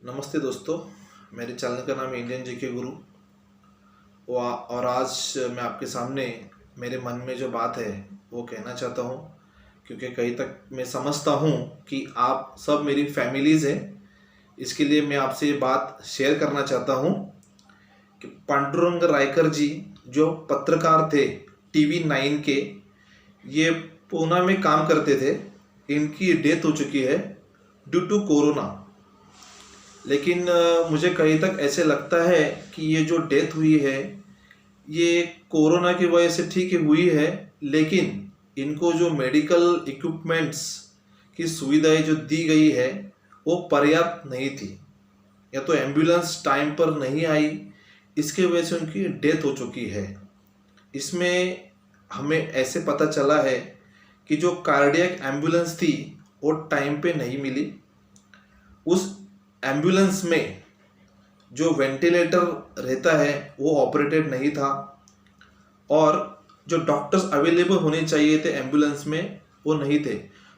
नमस्ते दोस्तों। मेरे चैनल का नाम है इंडियन जीके गुरु। और आज मैं आपके सामने मेरे मन में जो बात है वो कहना चाहता हूँ, क्योंकि कहीं तक मैं समझता हूँ कि आप सब मेरी फैमिलीज़ हैं। इसके लिए मैं आपसे ये बात शेयर करना चाहता हूँ कि पांडुरंग रायकर जी जो पत्रकार थे टीवी 9 के, ये पूना में काम करते थे। इनकी डेथ हो चुकी है ड्यू टू कोरोना। लेकिन मुझे कहीं तक ऐसे लगता है कि ये जो डेथ हुई है ये कोरोना की वजह से ठीक हुई है, लेकिन इनको जो मेडिकल इक्विपमेंट्स की सुविधाएं जो दी गई है वो पर्याप्त नहीं थी, या तो एम्बुलेंस टाइम पर नहीं आई, इसके वजह से उनकी डेथ हो चुकी है। इसमें हमें ऐसे पता चला है कि जो कार्डियक एम्बुलेंस थी वो टाइम पे नहीं मिली। उस एम्बुलेंस में जो वेंटिलेटर रहता है वो ऑपरेटेड नहीं था, और जो डॉक्टर्स अवेलेबल होने चाहिए थे एम्बुलेंस में वो नहीं थे।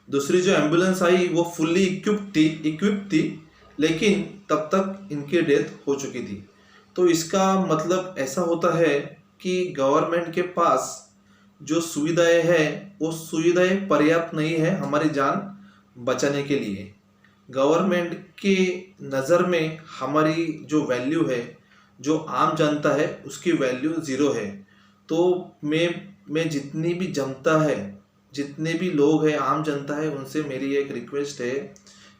दूसरी जो एम्बुलेंस आई वो फुल्ली इक्विप्ड थी, लेकिन तब तक इनकी डेथ हो चुकी थी। तो इसका मतलब ऐसा होता है कि गवर्नमेंट के पास जो सुविधाएं हैं वो सुविधाएं पर्याप्त नहीं है हमारी जान बचाने के लिए। गवर्नमेंट की नज़र में हमारी जो वैल्यू है, जो आम जनता है, उसकी वैल्यू ज़ीरो है। तो मैं जितनी भी जनता है, जितने भी लोग हैं, आम जनता है, उनसे मेरी एक रिक्वेस्ट है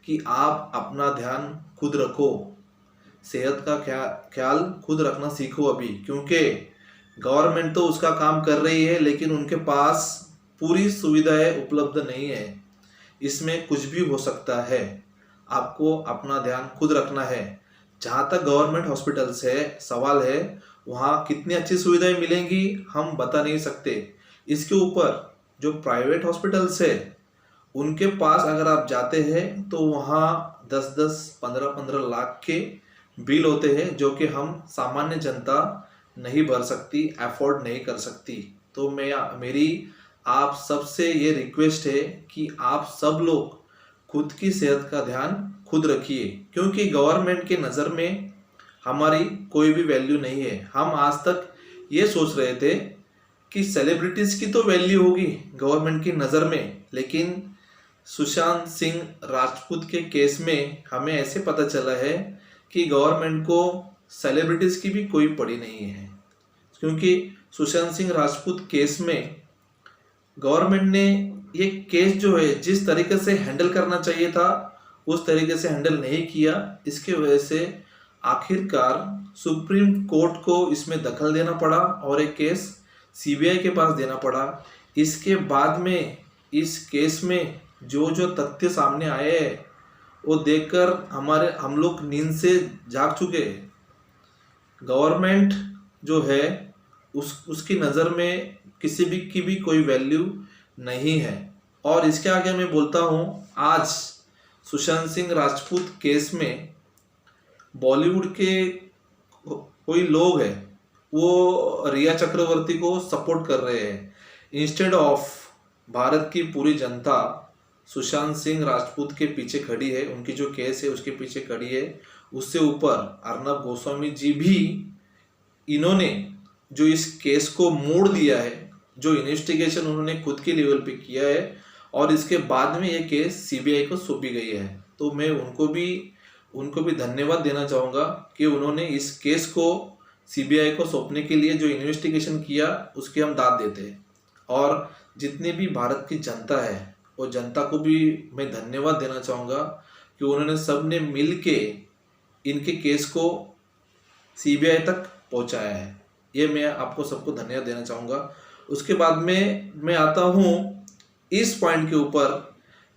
कि आप अपना ध्यान खुद रखो, सेहत का ख्याल खुद रखना सीखो अभी, क्योंकि गवर्नमेंट तो उसका काम कर रही है लेकिन उनके पास पूरी सुविधाएं उपलब्ध नहीं है। इसमें कुछ भी हो सकता है। आपको अपना ध्यान खुद रखना है। जहाँ तक गवर्नमेंट हॉस्पिटल्स है सवाल है, वहाँ कितनी अच्छी सुविधाएं मिलेंगी हम बता नहीं सकते। इसके ऊपर जो प्राइवेट हॉस्पिटल्स है उनके पास अगर आप जाते हैं तो वहाँ 10-10, 15-15 लाख के बिल होते हैं, जो कि हम सामान्य जनता नहीं भर सकती, अफोर्ड नहीं कर सकती। तो मेरी आप सबसे ये रिक्वेस्ट है कि आप सब लोग खुद की सेहत का ध्यान खुद रखिए, क्योंकि गवर्नमेंट के नज़र में हमारी कोई भी वैल्यू नहीं है। हम आज तक ये सोच रहे थे कि सेलिब्रिटीज़ की तो वैल्यू होगी गवर्नमेंट की नज़र में, लेकिन सुशांत सिंह राजपूत के केस में हमें ऐसे पता चला है कि गवर्नमेंट को सेलिब्रिटीज़ की भी कोई पड़ी नहीं है। क्योंकि सुशांत सिंह राजपूत केस में गवर्नमेंट ने ये केस जो है जिस तरीके से हैंडल करना चाहिए था उस तरीके से हैंडल नहीं किया। इसके वजह से आखिरकार सुप्रीम कोर्ट को इसमें दखल देना पड़ा और एक केस सीबीआई के पास देना पड़ा। इसके बाद में इस केस में जो जो तथ्य सामने आए हैं वो देखकर हम लोग नींद से जाग चुके हैं। गवर्नमेंट जो है उसकी नज़र में किसी भी की भी कोई वैल्यू नहीं है। और इसके आगे मैं बोलता हूँ, आज सुशांत सिंह राजपूत केस में बॉलीवुड के कोई लोग हैं वो रिया चक्रवर्ती को सपोर्ट कर रहे हैं। इंस्टेड ऑफ भारत की पूरी जनता सुशांत सिंह राजपूत के पीछे खड़ी है, उनकी जो केस है उसके पीछे खड़ी है। उससे ऊपर अर्नब गोस्वामी जी भी, इन्होंने जो इस केस को मोड़ दिया है, जो इन्वेस्टिगेशन उन्होंने खुद के लेवल पे किया है, और इसके बाद में ये केस सीबीआई को सौंपी गई है। तो मैं उनको भी धन्यवाद देना चाहूँगा कि उन्होंने इस केस को सीबीआई को सौंपने के लिए जो इन्वेस्टिगेशन किया उसकी हम दाद देते हैं। और जितनी भी भारत की जनता है वो जनता को भी मैं धन्यवाद देना चाहूँगा कि उन्होंने सब ने मिल के इनके केस को सीबीआई तक पहुँचाया है। ये मैं आपको सबको धन्यवाद देना चाहूँगा। उसके बाद में मैं आता हूँ इस पॉइंट के ऊपर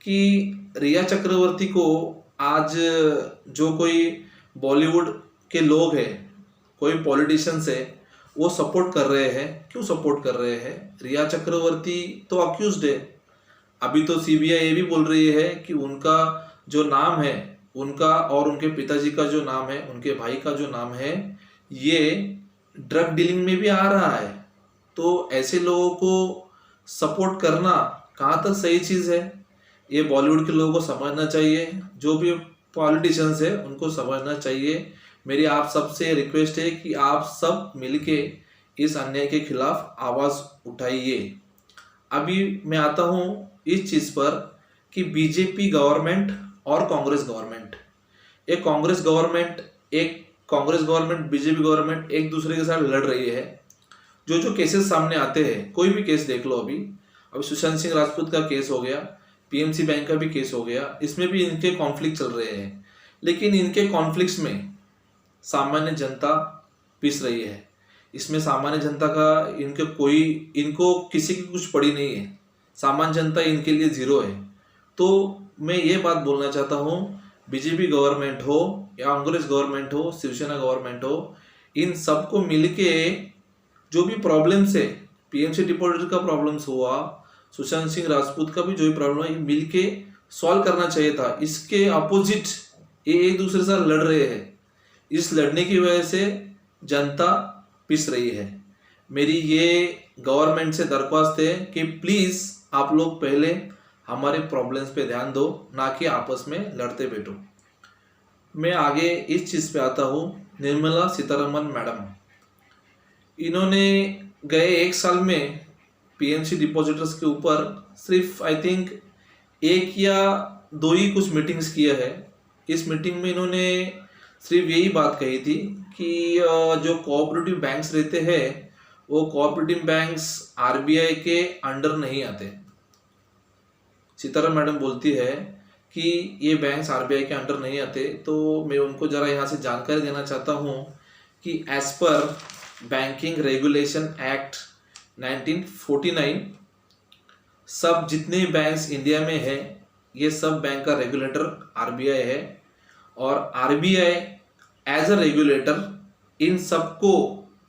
कि रिया चक्रवर्ती को आज जो कोई बॉलीवुड के लोग हैं, कोई पॉलिटिशियंस है, वो सपोर्ट कर रहे हैं। क्यों सपोर्ट कर रहे हैं? रिया चक्रवर्ती तो अक्यूज्ड है। अभी तो सीबीआई ये भी बोल रही है कि उनका जो नाम है, उनका और उनके पिताजी का जो नाम है, उनके भाई का जो नाम है, ये ड्रग डीलिंग में भी आ रहा है। तो ऐसे लोगों को सपोर्ट करना कहाँ तक सही चीज़ है, ये बॉलीवुड के लोगों को समझना चाहिए। जो भी पॉलिटिशियंस है उनको समझना चाहिए। मेरी आप सबसे रिक्वेस्ट है कि आप सब मिलके इस अन्याय के खिलाफ आवाज़ उठाइए। अभी मैं आता हूँ इस चीज़ पर कि बीजेपी गवर्नमेंट और कांग्रेस गवर्नमेंट बीजेपी गवर्नमेंट एक दूसरे के साथ लड़ रही है। जो जो केसेस सामने आते हैं, कोई भी केस देख लो, अभी सुशांत सिंह राजपूत का केस हो गया, पीएमसी बैंक का भी केस हो गया, इसमें भी इनके कॉन्फ्लिक्ट चल रहे हैं। लेकिन इनके कॉन्फ्लिक्ट्स में सामान्य जनता पिस रही है। इसमें सामान्य जनता का इनको किसी की कुछ पड़ी नहीं है। सामान्य जनता इनके लिए जीरो है। तो मैं ये बात बोलना चाहता हूँ, बीजेपी गवर्नमेंट हो या कांग्रेस गवर्नमेंट हो, शिवसेना गवर्नमेंट हो, इन सबको मिलके जो भी प्रॉब्लम्स है, पीएमसी डिपॉजिट का प्रॉब्लम्स हुआ, सुशांत सिंह राजपूत का भी जो भी प्रॉब्लम है, मिलके सॉल्व करना चाहिए था। इसके अपोजिट ये एक दूसरे से लड़ रहे हैं। इस लड़ने की वजह से जनता पिस रही है। मेरी ये गवर्नमेंट से दरख्वास्त है कि प्लीज़ आप लोग पहले हमारे प्रॉब्लम्स पे ध्यान दो, ना कि आपस में लड़ते बैठो। मैं आगे इस चीज़ पे आता हूँ। निर्मला सीतारमन मैडम, इन्होंने गए एक साल में पीएमसी डिपॉजिटर्स के ऊपर सिर्फ आई थिंक 1 या 2 ही कुछ मीटिंग्स किया है। इस मीटिंग में इन्होंने सिर्फ यही बात कही थी कि जो कोऑपरेटिव बैंक्स रहते हैं वो कोऑपरेटिव बैंक्स आरबीआई के अंडर नहीं आते। सीताराम मैडम बोलती है कि ये बैंक्स आरबीआई के अंडर नहीं आते। तो मैं उनको ज़रा यहाँ से जानकारी देना चाहता हूँ कि as per banking regulation act 1949 सब जितने बैंक्स इंडिया में है ये सब बैंक का रेगुलेटर आरबीआई है। और आरबीआई एज अ रेगुलेटर इन सबको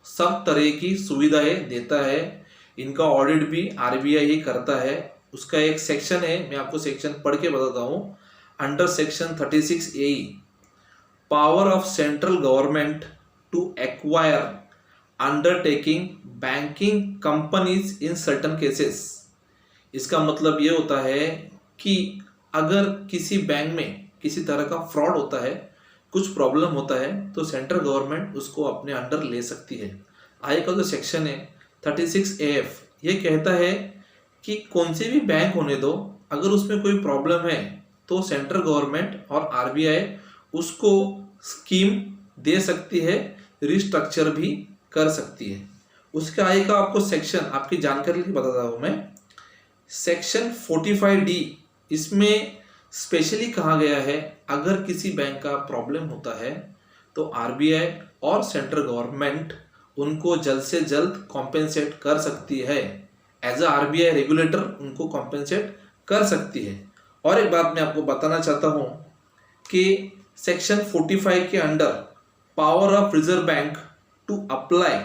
सब तरह की सुविधाएं देता है। इनका ऑडिट भी आरबीआई ही करता है। उसका एक सेक्शन है, मैं आपको सेक्शन पढ़ के बताता हूँ। Under section 36A, power of central government to acquire undertaking banking companies in certain cases. इसका मतलब ये होता है कि अगर किसी बैंक में किसी तरह का फ्रॉड होता है, कुछ प्रॉब्लम होता है, तो सेंट्रल गवर्नमेंट उसको अपने अंडर ले सकती है। आगे का जो सेक्शन है 36AF, ये कहता है कि कौन से भी बैंक होने दो, अगर उसमें कोई प्रॉब्लम है तो सेंट्रल गवर्नमेंट और आरबीआई उसको स्कीम दे सकती है, रिस्ट्रक्चर भी कर सकती है। उसके आगे का आपको सेक्शन आपकी जानकारी के लिए बताता हूँ मैं। सेक्शन 45D, इसमें स्पेशली कहा गया है अगर किसी बैंक का प्रॉब्लम होता है तो आरबीआई और सेंट्रल गवर्नमेंट उनको जल्द से जल्द कॉम्पेंसेट कर सकती है। एज अ आरबीआई रेगुलेटर उनको कॉम्पेंसेट कर सकती है। और एक बात मैं आपको बताना चाहता हूँ कि सेक्शन 45 के under power of reserve bank to apply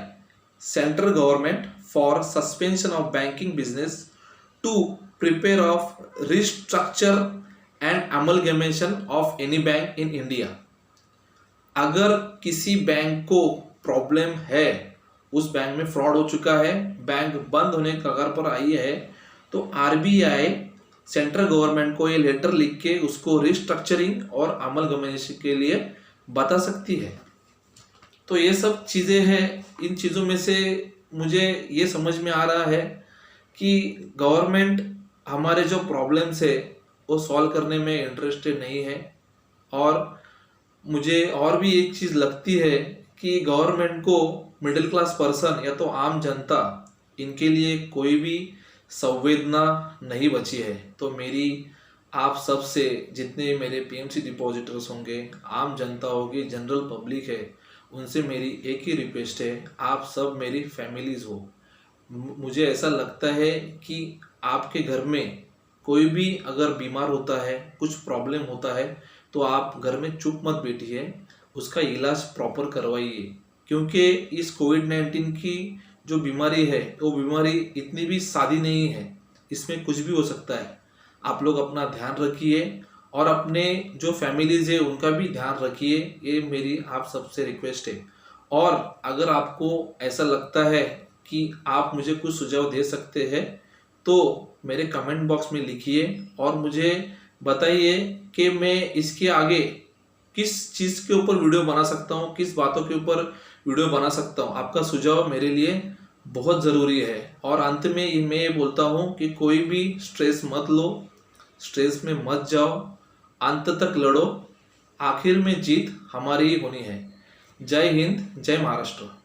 central government for suspension of banking business to prepare of restructure and amalgamation of any bank in India. अगर किसी बैंक को प्रॉब्लम है, उस बैंक में फ्रॉड हो चुका है, बैंक बंद होने के कगार पर आई है, तो आरबीआई सेंट्रल गवर्नमेंट को ये लेटर लिख के उसको रिस्ट्रक्चरिंग और अमलगमेशन के लिए बता सकती है। तो ये सब चीज़ें हैं। इन चीज़ों में से मुझे ये समझ में आ रहा है कि गवर्नमेंट हमारे जो प्रॉब्लम्स है वो सॉल्व करने में इंटरेस्टेड नहीं है। और मुझे और भी एक चीज़ लगती है कि गवर्नमेंट को मिडिल क्लास पर्सन या तो आम जनता, इनके लिए कोई भी संवेदना नहीं बची है। तो मेरी आप सब से, जितने मेरे पीएमसी डिपॉजिटर्स होंगे, आम जनता होगी, जनरल पब्लिक है, उनसे मेरी एक ही रिक्वेस्ट है, आप सब मेरी फैमिलीज़ हो। मुझे ऐसा लगता है कि आपके घर में कोई भी अगर बीमार होता है, कुछ प्रॉब्लम होता है, तो आप घर में चुप मत बैठिए, उसका इलाज प्रॉपर करवाइए। क्योंकि इस कोविड-19 की जो बीमारी है वो बीमारी इतनी भी सादी नहीं है, इसमें कुछ भी हो सकता है। आप लोग अपना ध्यान रखिए और अपने जो फैमिलीज़ है उनका भी ध्यान रखिए, ये मेरी आप सबसे रिक्वेस्ट है। और अगर आपको ऐसा लगता है कि आप मुझे कुछ सुझाव दे सकते हैं तो मेरे कमेंट बॉक्स में लिखिए और मुझे बताइए कि मैं इसके आगे किस चीज़ के ऊपर वीडियो बना सकता हूँ, किस बातों के ऊपर वीडियो बना सकता हूँ। आपका सुझाव मेरे लिए बहुत ज़रूरी है। और अंत में मैं ये बोलता हूँ कि कोई भी स्ट्रेस मत लो, स्ट्रेस में मत जाओ, अंत तक लड़ो, आखिर में जीत हमारी ही होनी है। जय हिंद, जय महाराष्ट्र।